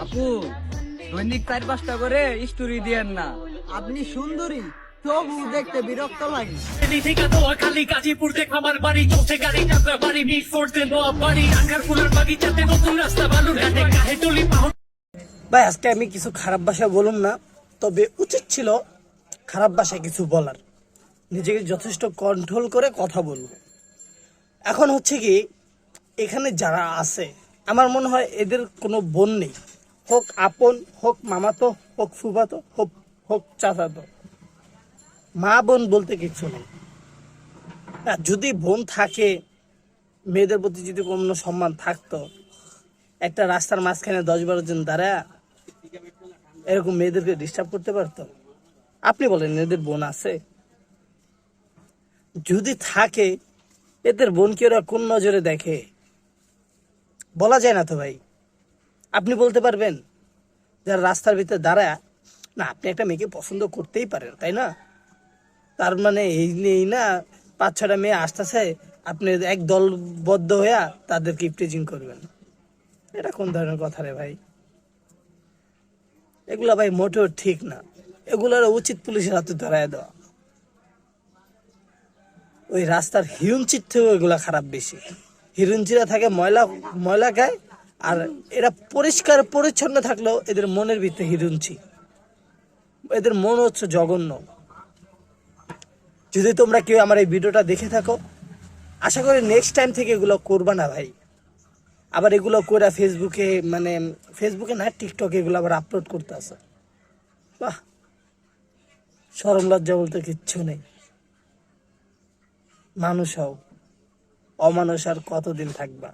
আপু, দৈনিক 4-5টা করে স্টোরি দিয়েন না। আপনি সুন্দরী, তবু দেখতে বিরক্ত লাগে। থেকে দোয়া খালি গাজীপুর থেকে আমার বাড়ি চলছে গাড়ি যাত্রা বাড়ি মিট ফোর্সে দোয়া বাড়ি আঙ্গার ফুলের বাগিচাতে নতুন রাস্তা বালুরঘাটে কাহে টলি পাহন। ভাই আজকে আমি কিছু খারাপ ভাষা বলুন না, তবে উচিত ছিল খারাপ ভাষায় কিছু বলার। নিজেকে যথেষ্ট কন্ট্রোল করে কথা বলবো। এখন হচ্ছে কি, এখানে যারা আছে আমার মনে হয় এদের কোনো বোন নেই, হোক আপন, হোক মামাতো, হোক ফুফাতো, হোক হোক চাচাতো। মা বোন বলতে কিছু নেই। আর যদি বোন থাকে, মেয়েদের প্রতি যদি কোনো সম্মান থাকতো, একটা রাস্তার মাঝখানে 10-12 জন দাঁড়া এরকম মেয়েদেরকে ডিস্টার্ব করতে পারতো? আপনি বলেন, এদের বোন আছে? যদি থাকে, এদের বোনকে ওরা কোন নজরে দেখে বলা যায় না তো ভাই। আপনি বলতে পারবেন যারা রাস্তার ভিতরে দাঁড়ায়, না আপনি একটা মেয়েকে পছন্দ করতেই পারেন, তাই না? তার মানে এই নেই না 5-6টা মেয়ে আসতেছে, আপনি এক দলবদ্ধ হইয়া তাদেরকে ইফটিজিং করবেন। এটা কোন ধরনের কথা রে ভাই? এগুলা ভাই মোটেও ঠিক না। এগুলার উচিত পুলিশের হাতে ধরায় দেওয়া। ওই রাস্তার হিরুঞ্চির থেকেও এগুলা খারাপ বেশি। হিরুঞ্চিরা থাকে ময়লা ময়লা খায়, আর এরা পরিষ্কার পরিচ্ছন্ন থাকলেও এদের মনের ভিতরে হিরুঞ্চি, এদের মন হচ্ছে জঘন্য। যদি তোমরা কেউ আমার এই ভিডিওটা দেখে থাকো, আশা করি নেক্সট টাইম থেকে এগুলো করবা না ভাই। আবার এগুলো করে ফেসবুকে, মানে ফেসবুকে না, টিকটকে এগুলো আবার আপলোড করতে আসে। বাহ, শরম লজ্জা বলতে কিচ্ছু নেই। মানুষ হও, অমানুষ আর কতদিন থাকবা?